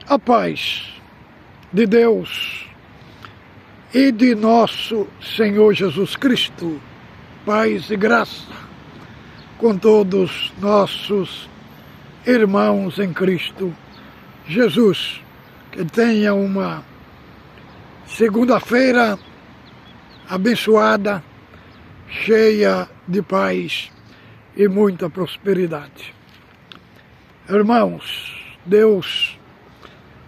A paz de Deus e de nosso Senhor Jesus Cristo, paz e graça com todos nossos irmãos em Cristo Jesus. Que tenha uma segunda-feira abençoada, cheia de paz e muita prosperidade. Irmãos, Deus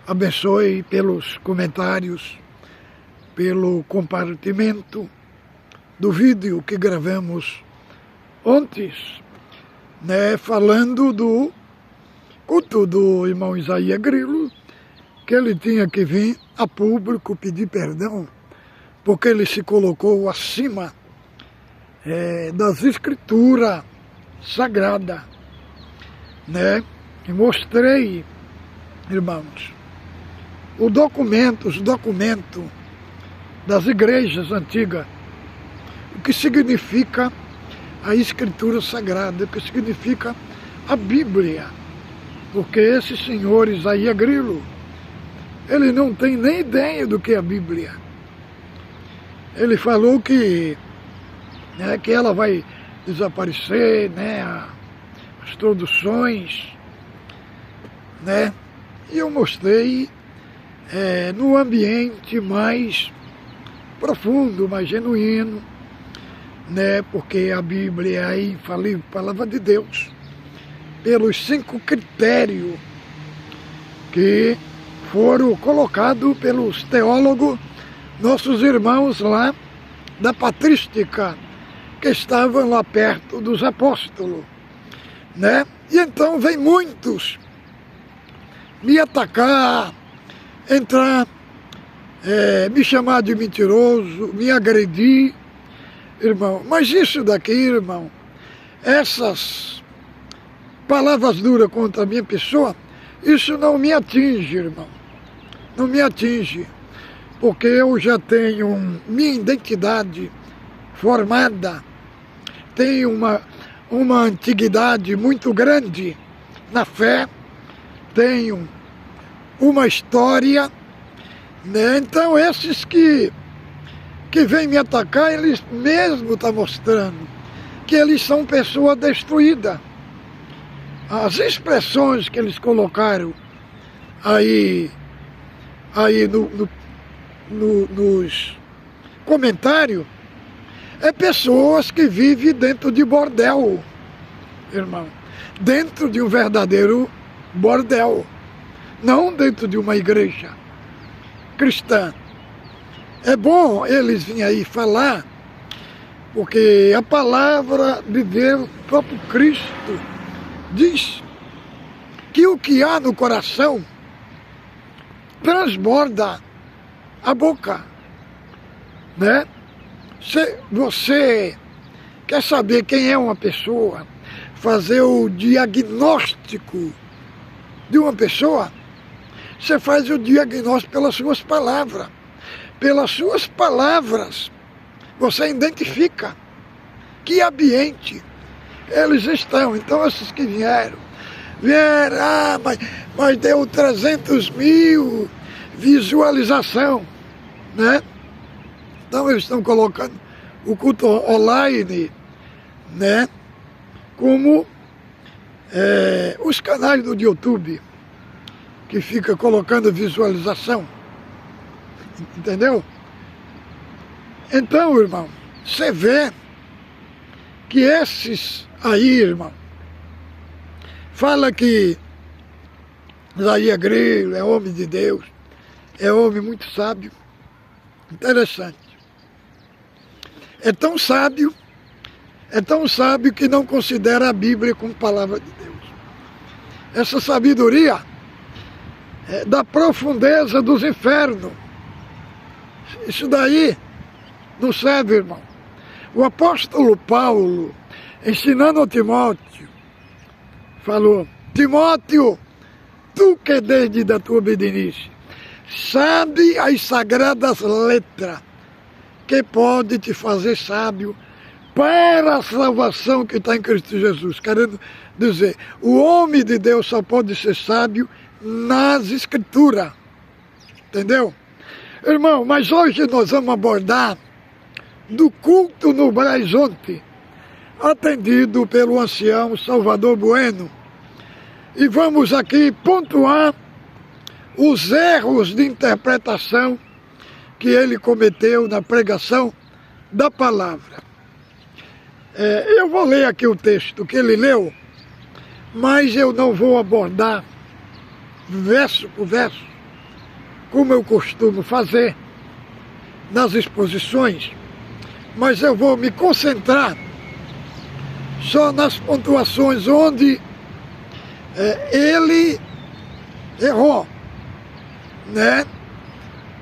abençoe pelos comentários, pelo compartilhamento do vídeo que gravamos ontem, falando do culto do irmão Isaías Grilo, que ele tinha que vir a público pedir perdão, porque ele se colocou acima das escrituras sagradas, E mostrei, irmãos, os documentos das igrejas antigas, o que significa a escritura sagrada, o que significa a Bíblia, porque esse senhor Isaías Grilo, ele não tem nem ideia do que é a Bíblia. Ele falou que ela vai desaparecer, as traduções, E eu mostrei no ambiente mais profundo, mais genuíno, porque a Bíblia é a infalível palavra de Deus, pelos 5 critérios que foram colocados pelos teólogos, nossos irmãos lá da patrística, que estavam lá perto dos apóstolos, E então vem muitos me atacar, entrar, me chamar de mentiroso, me agredir, irmão. Mas isso daqui, irmão, essas palavras duras contra a minha pessoa, isso não me atinge, irmão. Não me atinge, porque eu já tenho minha identidade formada, tenho uma antiguidade muito grande na fé, tenho uma história, Então esses que vêm me atacar, eles mesmo estão mostrando que eles são pessoas destruídas. As expressões que eles colocaram aí nos comentários, é pessoas que vivem dentro de bordel, irmão. Dentro de um verdadeiro bordel, não dentro de uma igreja cristã. É bom eles virem aí falar, porque a palavra de Deus, o próprio Cristo, diz que o que há no coração transborda a boca, Se você quer saber quem é uma pessoa, fazer o diagnóstico de uma pessoa, você faz o diagnóstico pelas suas palavras. Pelas suas palavras, você identifica que ambiente eles estão. Então, esses que vieram, mas deu 300 mil visualização, Então, eles estão colocando o culto online, Como os canais do YouTube, que fica colocando visualização, entendeu? Então, irmão, você vê que esses aí, irmão, fala que Isaías Grilo é homem de Deus, é homem muito sábio, interessante. É tão sábio que não considera a Bíblia como palavra de Deus. Essa sabedoria é da profundeza dos infernos. Isso daí não serve, irmão. O apóstolo Paulo, ensinando a Timóteo, falou: Timóteo, tu que desde da tua obediência sabe as sagradas letras, que pode te fazer sábio para a salvação que está em Cristo Jesus. Querendo dizer, o homem de Deus só pode ser sábio nas Escrituras. Entendeu? Irmão, mas hoje nós vamos abordar do culto no Belo Horizonte, atendido pelo ancião Salvador Bueno. E vamos aqui pontuar os erros de interpretação que ele cometeu na pregação da palavra. Eu vou ler aqui o texto que ele leu, mas eu não vou abordar verso por verso, como eu costumo fazer nas exposições, mas eu vou me concentrar só nas pontuações onde ele errou, né?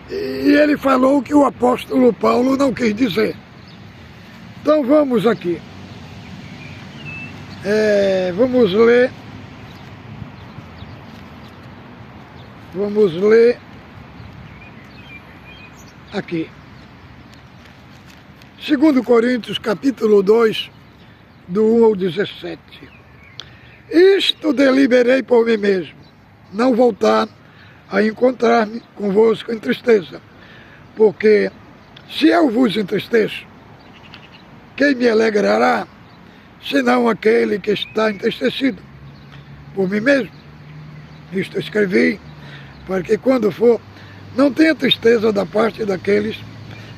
E ele falou que o apóstolo Paulo não quis dizer. Então vamos aqui. Vamos ler. Vamos ler aqui. 2 Coríntios, capítulo 2, do 1 ao 17. Isto deliberei por mim mesmo, não voltar a encontrar-me convosco em tristeza, porque se eu vos entristeço, quem me alegrará, senão aquele que está entristecido por mim mesmo? Isto escrevi, para que quando for, não tenha tristeza da parte daqueles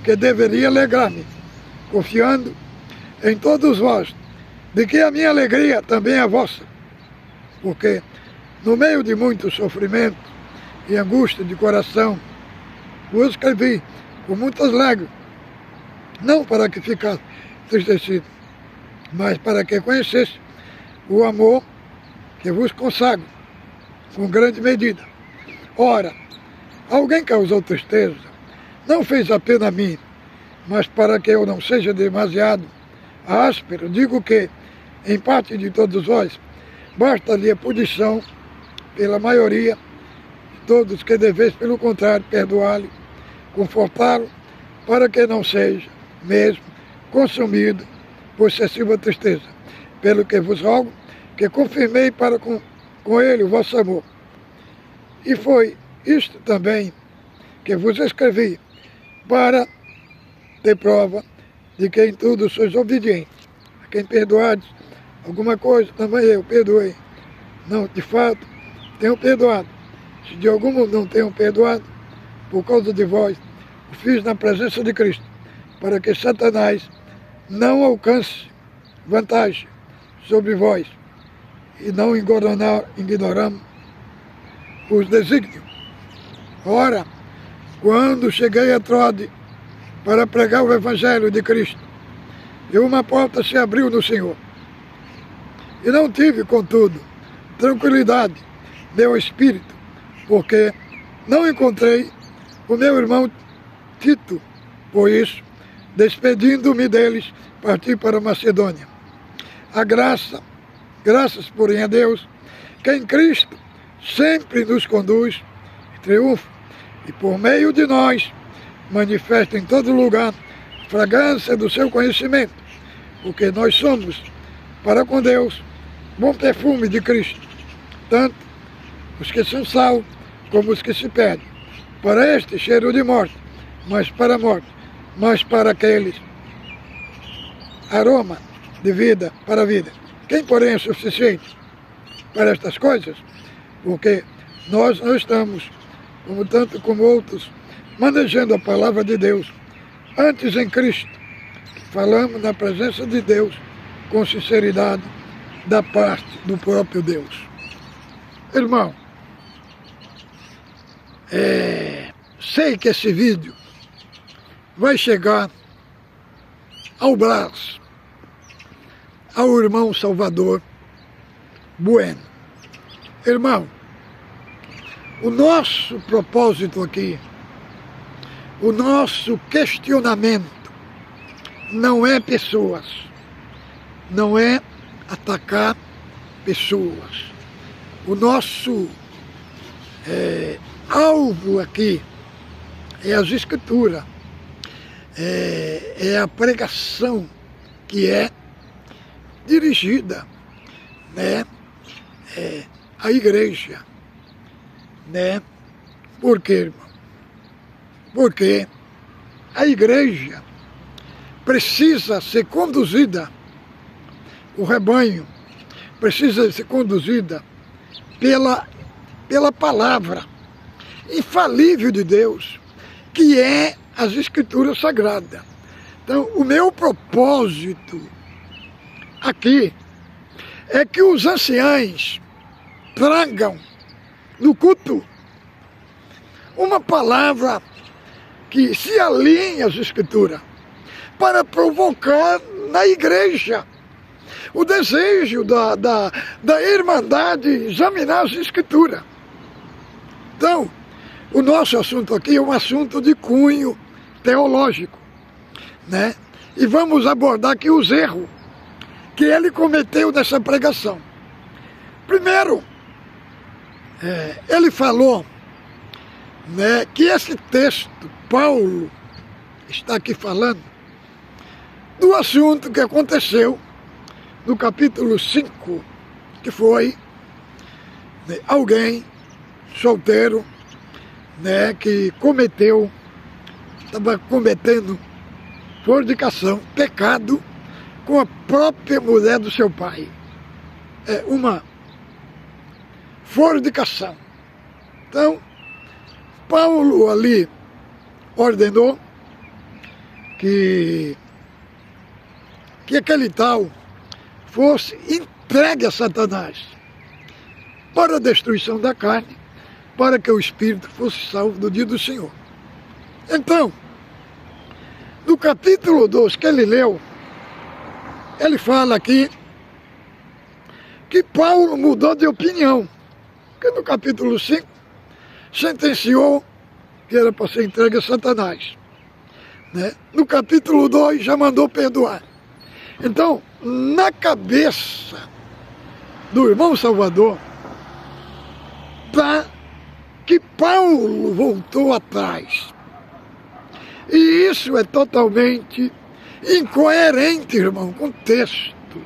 que deveria alegrar-me, confiando em todos vós, de que a minha alegria também é vossa, porque no meio de muito sofrimento e angústia de coração, vos escrevi com muitas lágrimas, não para que ficasse entristecido, mas para que conhecesse o amor que vos consagro com grande medida. Ora, alguém causou tristeza, não fez apenas a mim, mas para que eu não seja demasiado áspero, digo que, em parte de todos vós, basta-lhe a punição pela maioria de todos que deveis, pelo contrário, perdoá-lo, confortá-lo, para que não seja mesmo consumido por excessiva tristeza. Pelo que vos rogo, que confirmei para com ele o vosso amor. E foi isto também que vos escrevi, para ter prova de que em tudo sois obedientes. A quem perdoardes alguma coisa, também eu perdoei. Não, de fato, tenho perdoado. Se de algum não tenho perdoado, por causa de vós, o fiz na presença de Cristo, para que Satanás não alcance vantagem sobre vós e não ignoramos os desígnios. Ora, quando cheguei a Trode para pregar o Evangelho de Cristo, e uma porta se abriu no Senhor, e não tive, contudo, tranquilidade, meu espírito, porque não encontrei o meu irmão Tito. Por isso, despedindo-me deles, parti para Macedônia. Graças, porém, a Deus, que em Cristo sempre nos conduz em triunfo, e por meio de nós manifesta em todo lugar a fragrância do seu conhecimento, porque nós somos, para com Deus, bom perfume de Cristo, tanto os que são salvos como os que se perdem. Para este cheiro de morte, mas para a morte, mas para aqueles aroma de vida para a vida. Quem, porém, é suficiente para estas coisas? Porque nós não estamos, como tanto como outros, manejando a palavra de Deus, antes em Cristo, falamos na presença de Deus com sinceridade da parte do próprio Deus. Irmão, sei que esse vídeo vai chegar ao braço, ao irmão Salvador Bueno. Irmão, o nosso propósito aqui, o nosso questionamento não é pessoas, não é atacar pessoas. O nosso alvo aqui é as Escrituras, é a pregação que é dirigida, né, à igreja, né? Por quê, irmão? Porque a igreja precisa ser conduzida, o rebanho precisa ser conduzida pela palavra infalível de Deus, que é as Escrituras Sagradas. Então, o meu propósito aqui é que os anciães tragam no culto uma palavra que se alinhe às Escrituras, para provocar na igreja o desejo da irmandade examinar as Escrituras. Então, o nosso assunto aqui é um assunto de cunho teológico, né? E vamos abordar aqui os erros que ele cometeu nessa pregação. Primeiro, ele falou, né, que esse texto, Paulo está aqui falando do assunto que aconteceu no capítulo 5, que foi, né, alguém solteiro, né, que estava cometendo fornicação, pecado, com a própria mulher do seu pai. É uma fornicação. Então, Paulo ali ordenou que aquele tal fosse entregue a Satanás para a destruição da carne, para que o espírito fosse salvo no dia do Senhor. Então, no capítulo 2 que ele leu, ele fala aqui que Paulo mudou de opinião, porque no capítulo 5 sentenciou que era para ser entregue a Satanás, né? No capítulo 2 já mandou perdoar. Então, na cabeça do irmão Salvador, está que Paulo voltou atrás. E isso é totalmente incoerente, irmão, com o texto.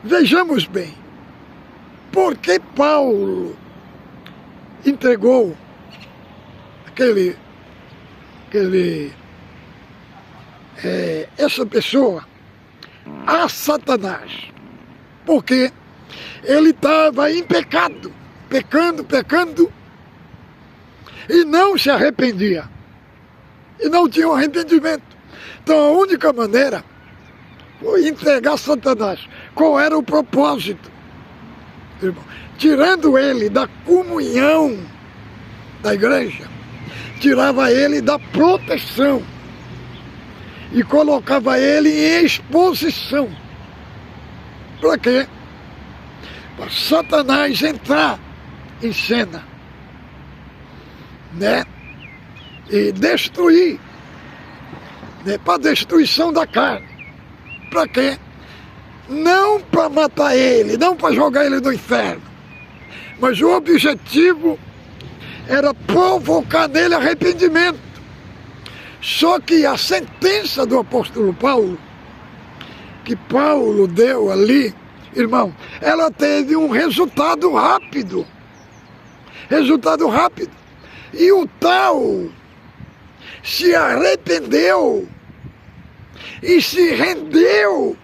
Vejamos bem, por que Paulo entregou essa pessoa a Satanás? Porque ele estava em pecado, pecando, e não se arrependia, e não tinha um arrependimento. Então a única maneira foi entregar Satanás. Qual era o propósito, irmão? Tirando ele da comunhão da igreja, tirava ele da proteção e colocava ele em exposição. Para quê? Para Satanás entrar em cena, né? E destruir, né? Para destruição da carne. Para quê? Não para matar ele, não para jogar ele no inferno, mas o objetivo era provocar nele arrependimento. Só que a sentença do apóstolo Paulo, que Paulo deu ali, irmão, ela teve um resultado rápido. E o tal se arrependeu e se rendeu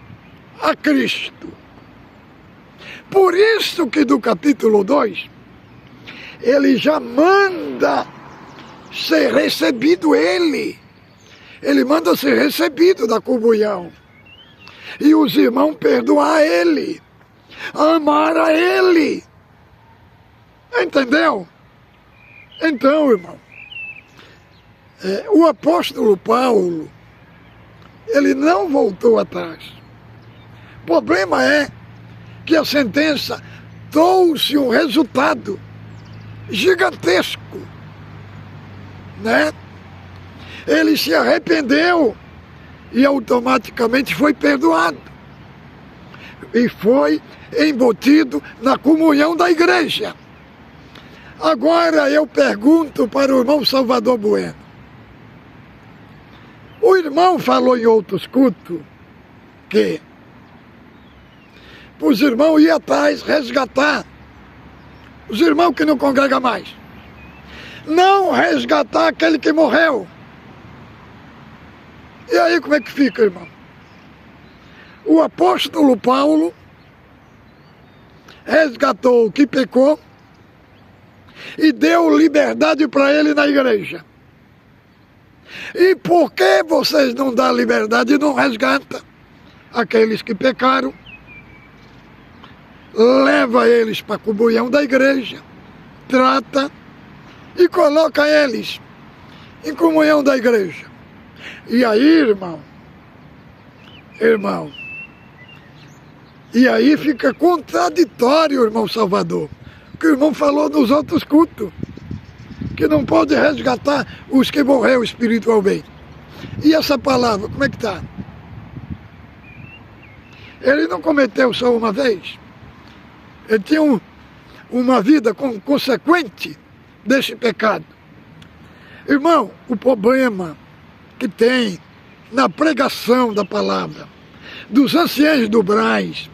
a Cristo. Por isso que do capítulo 2, ele já manda ser recebido ele manda ser recebido da comunhão. E os irmãos perdoar ele, amar a ele. Entendeu? Então, irmão, o apóstolo Paulo, ele não voltou atrás. O problema é que a sentença trouxe um resultado gigantesco, né? Ele se arrependeu e automaticamente foi perdoado. E foi embutido na comunhão da igreja. Agora eu pergunto para o irmão Salvador Bueno. O irmão falou em outros cultos que os irmãos iam atrás resgatar os irmãos que não congregam mais. Não resgatar aquele que morreu. E aí como é que fica, irmão? O apóstolo Paulo resgatou o que pecou e deu liberdade para ele na igreja. E por que vocês não dão liberdade e não resgatam aqueles que pecaram? Leva eles para a comunhão da igreja, trata e coloca eles em comunhão da igreja. E aí, irmão, e aí fica contraditório, irmão Salvador, o que o irmão falou nos outros cultos, que não pode resgatar os que morreram espiritualmente. E essa palavra, como é que está? Ele não cometeu só uma vez. Ele tinha uma vida consequente desse pecado. Irmão, o problema que tem na pregação da palavra dos anciãos do Brás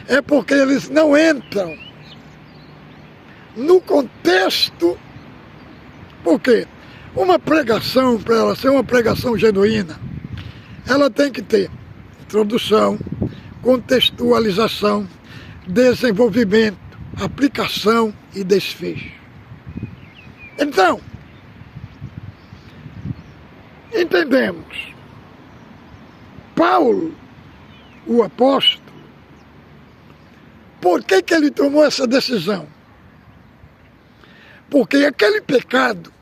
é porque eles não entram no contexto. Por quê? Uma pregação, para ela ser uma pregação genuína, ela tem que ter introdução, contextualização, desenvolvimento, aplicação e desfecho. Então, entendemos, Paulo, o apóstolo, por que ele tomou essa decisão? Porque aquele pecado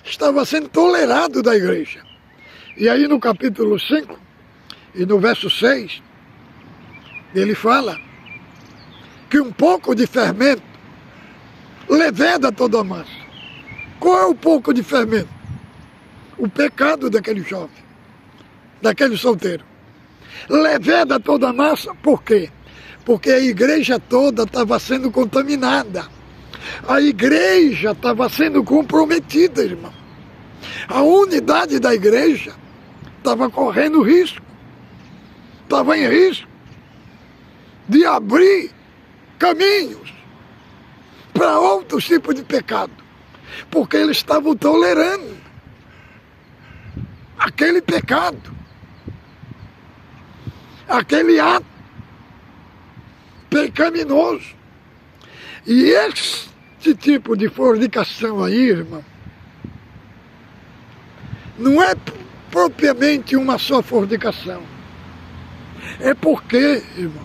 estava sendo tolerado da igreja. E aí no capítulo 5 e no verso 6, ele fala que um pouco de fermento leveda toda a massa. Qual é o pouco de fermento? O pecado daquele jovem, daquele solteiro. Leveda toda a massa, por quê? Porque a igreja toda estava sendo contaminada. A igreja estava sendo comprometida, irmão. A unidade da igreja estava correndo risco. Estava em risco de abrir caminhos para outros tipos de pecado. Porque eles estavam tolerando aquele pecado, aquele ato pecaminoso. E esse tipo de fornicação aí, irmão, não é propriamente uma só fornicação. É porque, irmão,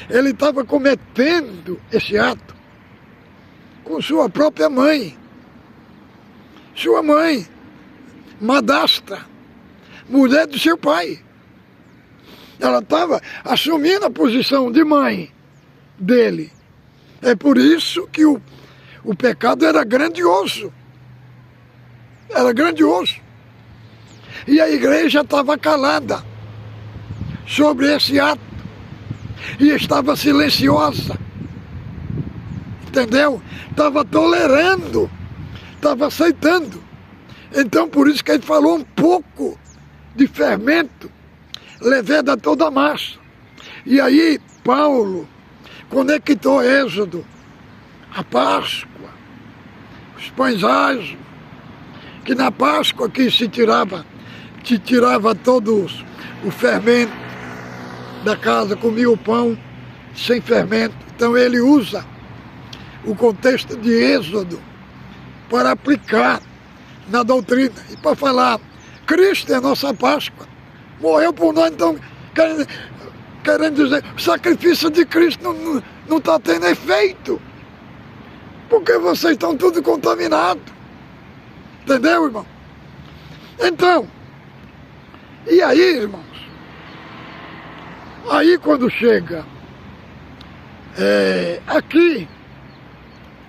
ele estava cometendo esse ato com sua própria mãe. Sua mãe, madrasta, mulher do seu pai. Ela estava assumindo a posição de mãe dele. É por isso que o pecado era grandioso. Era grandioso. E a igreja estava calada sobre esse ato. E estava silenciosa. Entendeu? Estava tolerando. Estava aceitando. Então por isso que ele falou um pouco de fermento. Leveda toda a massa. E aí Paulo conectou Êxodo, a Páscoa, os pães asmos, que na Páscoa que se tirava todo o fermento da casa, comia o pão sem fermento. Então ele usa o contexto de Êxodo para aplicar na doutrina e para falar, Cristo é a nossa Páscoa, morreu por nós, então querendo dizer, o sacrifício de Cristo não está tendo efeito, porque vocês estão tudo contaminados. Entendeu, irmão? Então, e aí, irmãos? Aí quando chega aqui,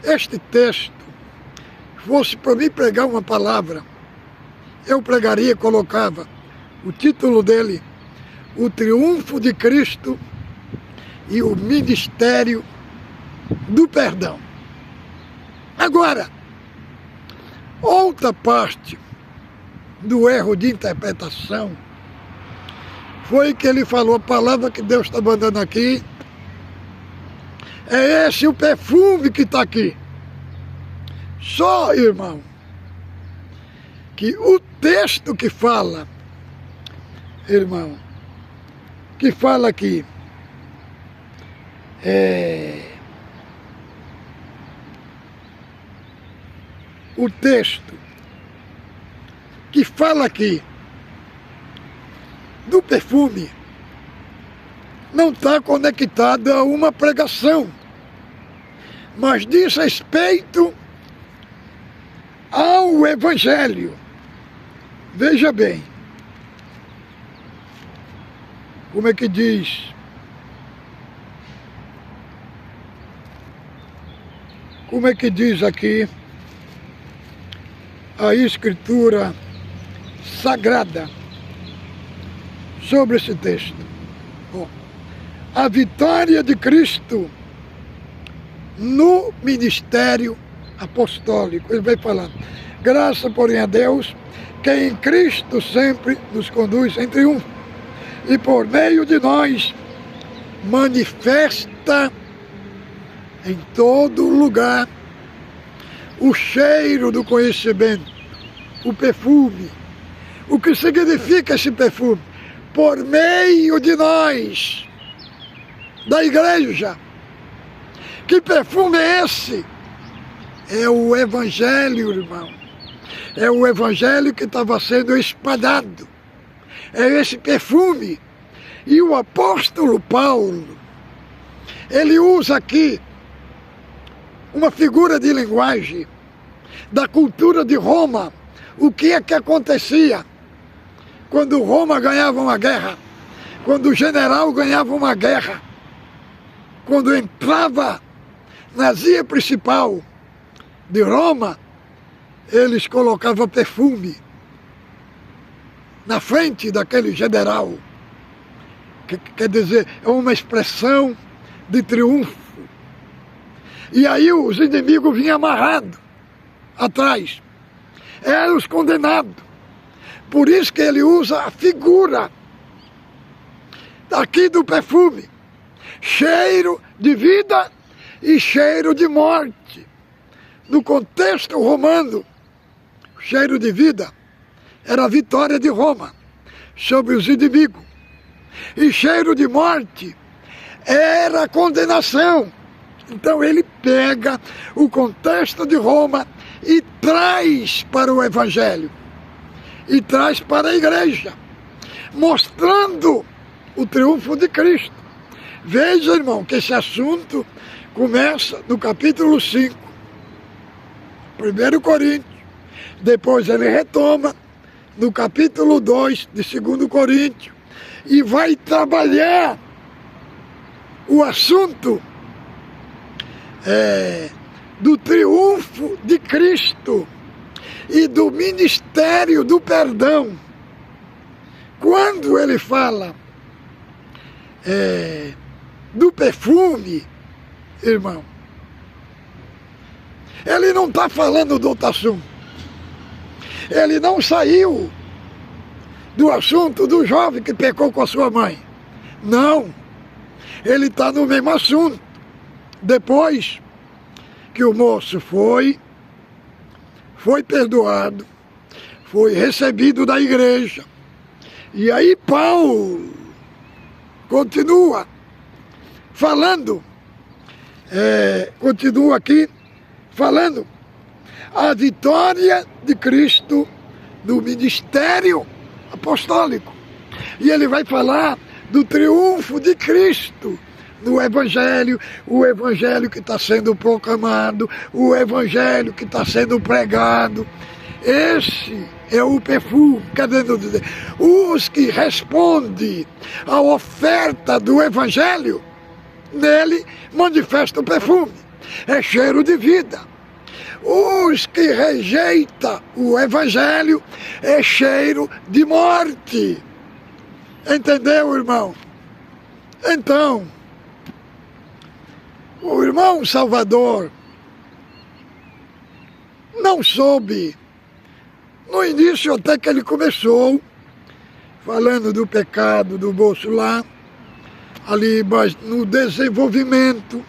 este texto, fosse para mim pregar uma palavra, eu pregaria, colocava o título dele, O Triunfo de Cristo e o Ministério do Perdão. Agora, outra parte do erro de interpretação foi que ele falou, a palavra que Deus está mandando aqui, é esse o perfume que está aqui. Só, irmão, que o texto que fala, irmão, que fala aqui, o texto que fala aqui do perfume não está conectado a uma pregação, mas diz respeito ao Evangelho. Veja bem, como é que diz? Como é que diz aqui a Escritura Sagrada sobre esse texto? Bom, a vitória de Cristo no ministério apostólico. Ele vai falar, graça, porém, a Deus, que em Cristo sempre nos conduz em triunfo e por meio de nós manifesta em todo lugar o cheiro do conhecimento, o perfume. O que significa esse perfume? Por meio de nós, da igreja. Que perfume é esse? É o Evangelho, irmão. É o Evangelho que estava sendo espalhado. É esse perfume. E o apóstolo Paulo, ele usa aqui uma figura de linguagem da cultura de Roma. O que é que acontecia quando Roma ganhava uma guerra? Quando o general ganhava uma guerra? Quando entrava na zia principal de Roma, eles colocavam perfume na frente daquele general. Quer dizer, é uma expressão de triunfo. E aí os inimigos vinham amarrados atrás. Eram os condenados. Por isso que ele usa a figura aqui do perfume. Cheiro de vida e cheiro de morte. No contexto romano, o cheiro de vida era a vitória de Roma sobre os inimigos. E cheiro de morte era a condenação. Então ele pega o contexto de Roma e traz para o Evangelho. E traz para a igreja, mostrando o triunfo de Cristo. Veja, irmão, que esse assunto começa no capítulo 5, 1 Coríntios. Depois ele retoma no capítulo 2 de 2 Coríntios. E vai trabalhar o assunto do triunfo de Cristo e do ministério do perdão. Quando ele fala do perfume, irmão, ele não está falando do outro assunto. Ele não saiu do assunto do jovem que pecou com a sua mãe. Não. Ele está no mesmo assunto. Depois que o moço foi perdoado, foi recebido da igreja. E aí Paulo continua falando, continua aqui falando a vitória de Cristo no ministério apostólico. E ele vai falar do triunfo de Cristo no Evangelho, o Evangelho que está sendo proclamado, o Evangelho que está sendo pregado. Esse é o perfume, querendo dizer, os que respondem à oferta do Evangelho, nele manifesta o perfume, é cheiro de vida. Os que rejeitam o Evangelho é cheiro de morte. Entendeu, irmão? Então, o irmão Salvador não soube, no início até que ele começou, falando do pecado do moço lá, ali mas no desenvolvimento,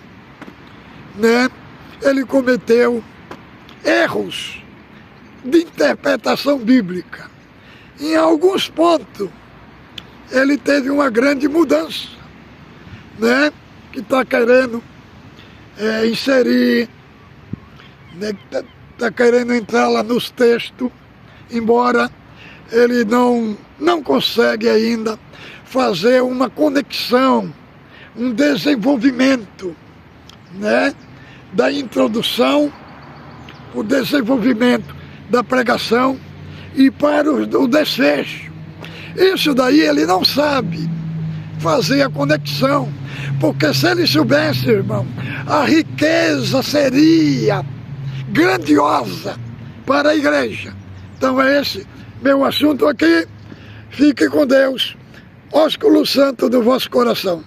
né? Ele cometeu erros de interpretação bíblica. Em alguns pontos, ele teve uma grande mudança, né? Que está querendo inserir, né? Está querendo entrar lá nos textos, embora ele não consegue ainda fazer uma conexão, um desenvolvimento, né? Da introdução, o desenvolvimento da pregação e para o desfecho. Isso daí ele não sabe fazer a conexão, porque se ele soubesse, irmão, a riqueza seria grandiosa para a igreja. Então é esse meu assunto aqui. Fique com Deus. Ósculo santo do vosso coração.